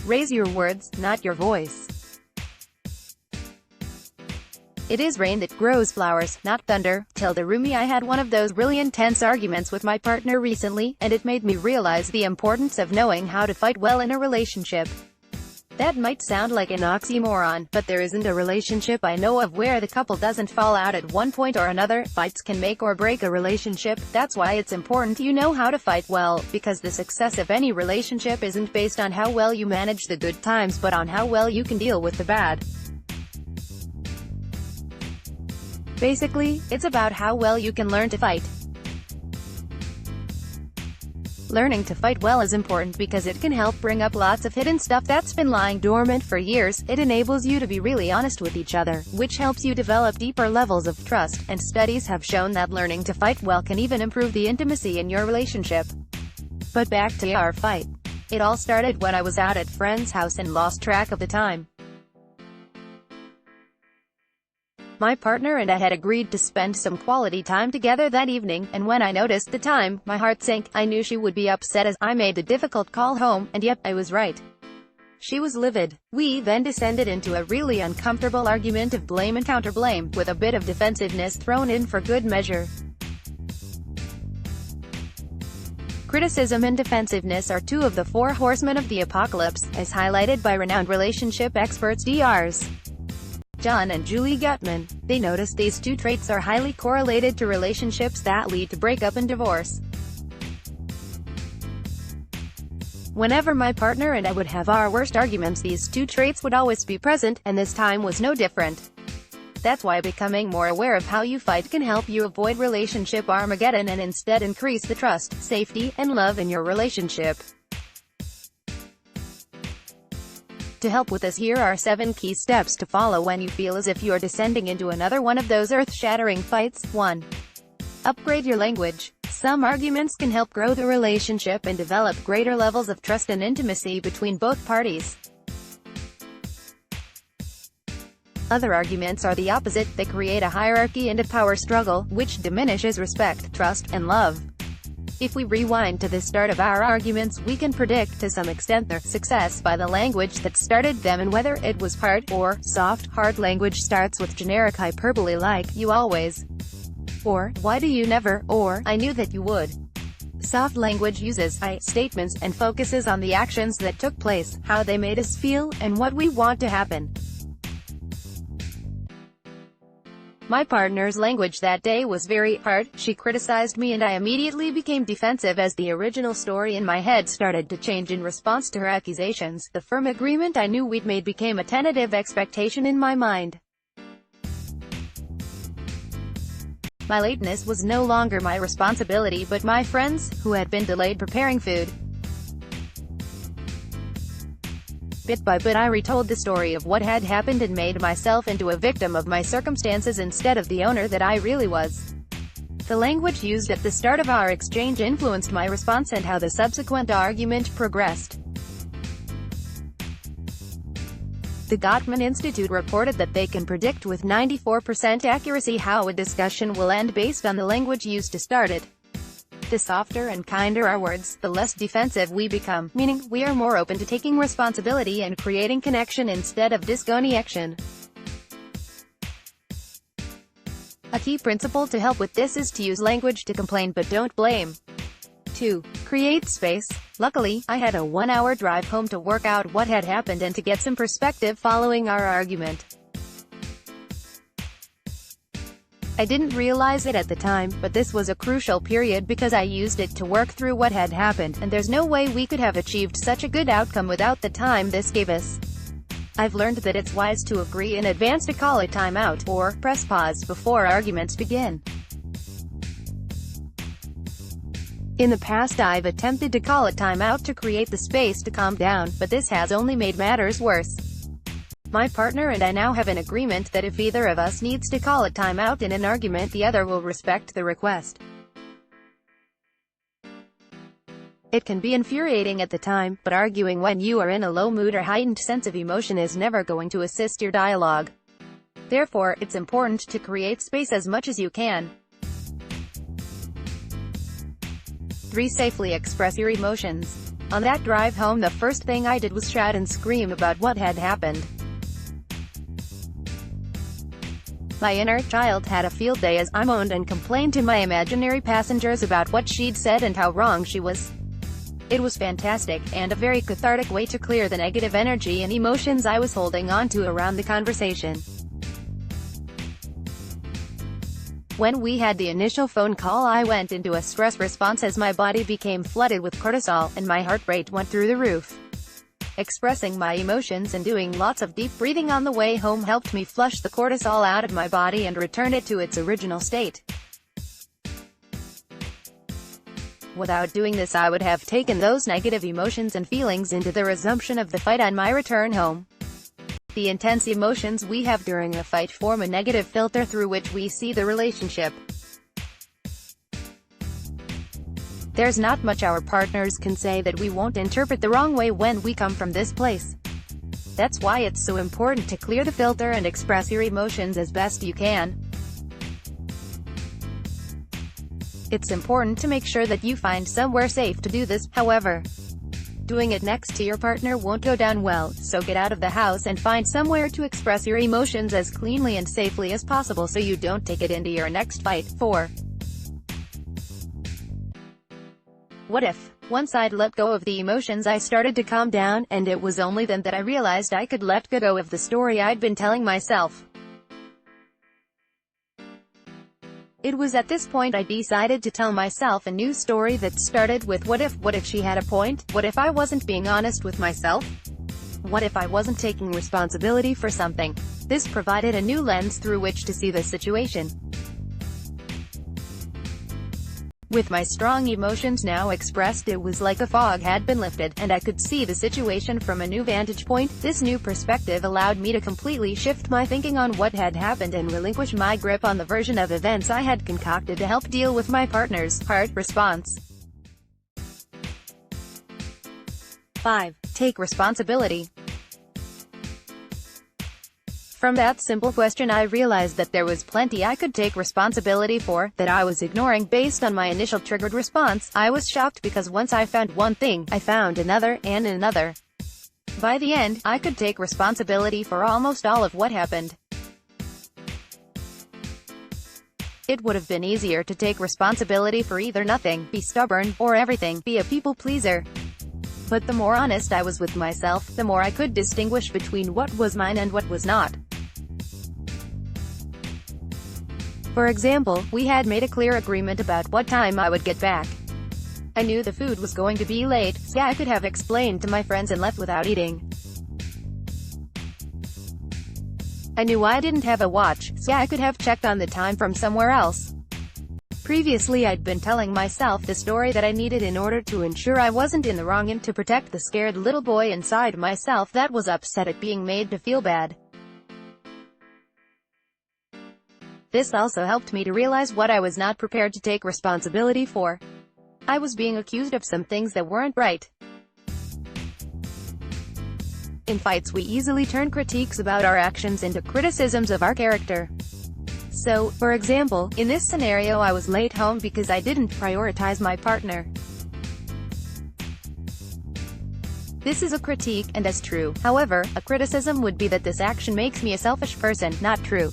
Raise your words, not your voice. It is rain that grows flowers, not thunder. Rumi I had one of those really intense arguments with my partner recently, and it made me realize the importance of knowing how to fight well in a relationship. That might sound like an oxymoron, but there isn't a relationship I know of where the couple doesn't fall out at one point or another. Fights can make or break a relationship. That's why it's important you know how to fight well, because the success of any relationship isn't based on how well you manage the good times but on how well you can deal with the bad. Basically, it's about how well you can learn to fight. Learning to fight well is important because it can help bring up lots of hidden stuff that's been lying dormant for years. It enables you to be really honest with each other, which helps you develop deeper levels of trust, and studies have shown that learning to fight well can even improve the intimacy in your relationship. But back to our fight. It all started when I was out at friend's house and lost track of the time. My partner and I had agreed to spend some quality time together that evening, and when I noticed the time, my heart sank. I knew she would be upset as I made the difficult call home, and yep, I was right. She was livid. We then descended into a really uncomfortable argument of blame and counterblame, with a bit of defensiveness thrown in for good measure. Criticism and defensiveness are two of the four horsemen of the apocalypse, as highlighted by renowned relationship experts Drs. John and Julie Gutman. They noticed these two traits are highly correlated to relationships that lead to breakup and divorce. Whenever my partner and I would have our worst arguments, these two traits would always be present, and this time was no different. That's why becoming more aware of how you fight can help you avoid relationship Armageddon and instead increase the trust, safety, and love in your relationship. To help with this, here are 7 key steps to follow when you feel as if you are descending into another one of those earth-shattering fights. 1. Upgrade your language. Some arguments can help grow the relationship and develop greater levels of trust and intimacy between both parties. Other arguments are the opposite. They create a hierarchy and a power struggle, which diminishes respect, trust, and love. If we rewind to the start of our arguments, we can predict to some extent their success by the language that started them, and whether it was hard or soft. Hard language starts with generic hyperbole like, "you always," or "why do you never," or "I knew that you would." Soft language uses I statements and focuses on the actions that took place, how they made us feel, and what we want to happen. My partner's language that day was very hard. She criticized me and I immediately became defensive as the original story in my head started to change in response to her accusations. The firm agreement I knew we'd made became a tentative expectation in my mind. My lateness was no longer my responsibility but my friend's, who had been delayed preparing food. Bit by bit I retold the story of what had happened and made myself into a victim of my circumstances instead of the owner that I really was. The language used at the start of our exchange influenced my response and how the subsequent argument progressed. The Gottman Institute reported that they can predict with 94% accuracy how a discussion will end based on the language used to start it. The softer and kinder our words, the less defensive we become, meaning we are more open to taking responsibility and creating connection instead of disconnection. A key principle to help with this is to use language to complain but don't blame. 2. Create space. Luckily, I had a 1-hour drive home to work out what had happened and to get some perspective following our argument. I didn't realize it at the time, but this was a crucial period because I used it to work through what had happened, and there's no way we could have achieved such a good outcome without the time this gave us. I've learned that it's wise to agree in advance to call a timeout, or press pause before arguments begin. In the past I've attempted to call a timeout to create the space to calm down, but this has only made matters worse. My partner and I now have an agreement that if either of us needs to call a timeout in an argument, the other will respect the request. It can be infuriating at the time, but arguing when you are in a low mood or heightened sense of emotion is never going to assist your dialogue. Therefore, it's important to create space as much as you can. 3. Safely express your emotions. On that drive home, the first thing I did was shout and scream about what had happened. My inner child had a field day as I moaned and complained to my imaginary passengers about what she'd said and how wrong she was. It was fantastic, and a very cathartic way to clear the negative energy and emotions I was holding on to around the conversation. When we had the initial phone call, I went into a stress response as my body became flooded with cortisol, and my heart rate went through the roof. Expressing my emotions and doing lots of deep breathing on the way home helped me flush the cortisol out of my body and return it to its original state. Without doing this, I would have taken those negative emotions and feelings into the resumption of the fight on my return home. The intense emotions we have during a fight form a negative filter through which we see the relationship. There's not much our partners can say that we won't interpret the wrong way when we come from this place. That's why it's so important to clear the filter and express your emotions as best you can. It's important to make sure that you find somewhere safe to do this, however. Doing it next to your partner won't go down well, so get out of the house and find somewhere to express your emotions as cleanly and safely as possible so you don't take it into your next fight. 4. What if, once I'd let go of the emotions, I started to calm down, and it was only then that I realized I could let go of the story I'd been telling myself. It was at this point I decided to tell myself a new story that started with what if she had a point? What if I wasn't being honest with myself? What if I wasn't taking responsibility for something? This provided a new lens through which to see the situation. With my strong emotions now expressed, it was like a fog had been lifted, and I could see the situation from a new vantage point. This new perspective allowed me to completely shift my thinking on what had happened and relinquish my grip on the version of events I had concocted to help deal with my partner's heart response. 5. Take responsibility. From that simple question, I realized that there was plenty I could take responsibility for, that I was ignoring based on my initial triggered response. I was shocked because once I found one thing, I found another, and another. By the end, I could take responsibility for almost all of what happened. It would have been easier to take responsibility for either nothing, be stubborn, or everything, be a people pleaser. But the more honest I was with myself, the more I could distinguish between what was mine and what was not. For example, we had made a clear agreement about what time I would get back. I knew the food was going to be late, so I could have explained to my friends and left without eating. I knew I didn't have a watch, so I could have checked on the time from somewhere else. Previously, I'd been telling myself the story that I needed in order to ensure I wasn't in the wrong and to protect the scared little boy inside myself that was upset at being made to feel bad. This also helped me to realize what I was not prepared to take responsibility for. I was being accused of some things that weren't right. In fights, we easily turn critiques about our actions into criticisms of our character. So, for example, in this scenario, I was late home because I didn't prioritize my partner. This is a critique, and as true. However, a criticism would be that this action makes me a selfish person, not true.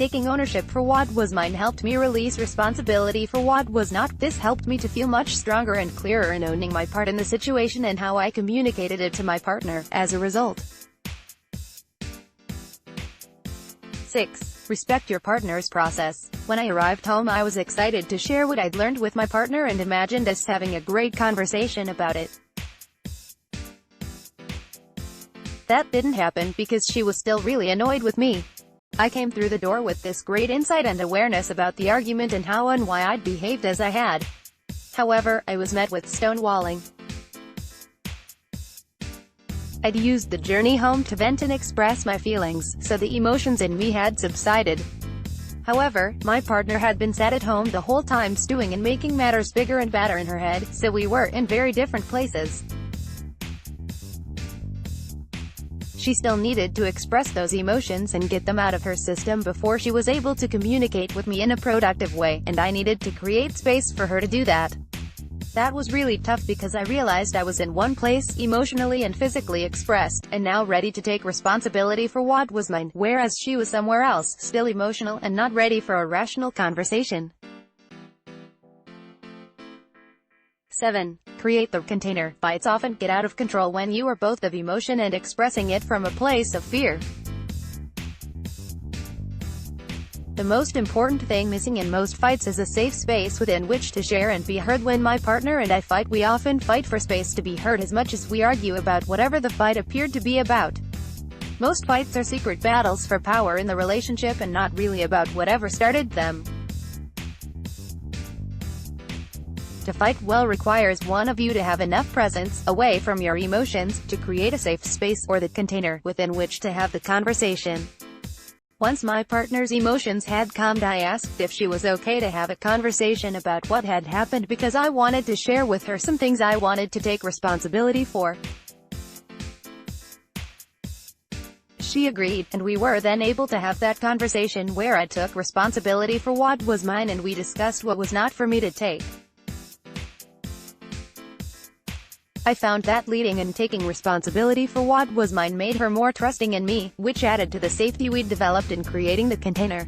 Taking ownership for what was mine helped me release responsibility for what was not. This helped me to feel much stronger and clearer in owning my part in the situation and how I communicated it to my partner, as a result. 6. Respect your partner's process. When I arrived home, I was excited to share what I'd learned with my partner and imagined us having a great conversation about it. That didn't happen because she was still really annoyed with me. I came through the door with this great insight and awareness about the argument and how and why I'd behaved as I had. However, I was met with stonewalling. I'd used the journey home to vent and express my feelings, so the emotions in me had subsided. However, my partner had been sat at home the whole time stewing and making matters bigger and badder in her head, so we were in very different places. She still needed to express those emotions and get them out of her system before she was able to communicate with me in a productive way, and I needed to create space for her to do that. That was really tough because I realized I was in one place, emotionally and physically expressed, and now ready to take responsibility for what was mine, whereas she was somewhere else, still emotional and not ready for a rational conversation. 7. Create the container. Fights often get out of control when you are both of emotion and expressing it from a place of fear. The most important thing missing in most fights is a safe space within which to share and be heard. When my partner and I fight, we often fight for space to be heard as much as we argue about whatever the fight appeared to be about. Most fights are secret battles for power in the relationship and not really about whatever started them. To fight well requires one of you to have enough presence, away from your emotions, to create a safe space, or the container, within which to have the conversation. Once my partner's emotions had calmed, I asked if she was okay to have a conversation about what had happened because I wanted to share with her some things I wanted to take responsibility for. She agreed, and we were then able to have that conversation where I took responsibility for what was mine and we discussed what was not for me to take. I found that leading and taking responsibility for what was mine made her more trusting in me, which added to the safety we'd developed in creating the container.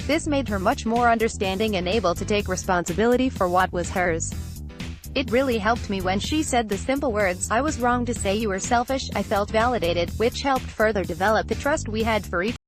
This made her much more understanding and able to take responsibility for what was hers. It really helped me when she said the simple words, "I was wrong to say you were selfish." I felt validated, which helped further develop the trust we had for each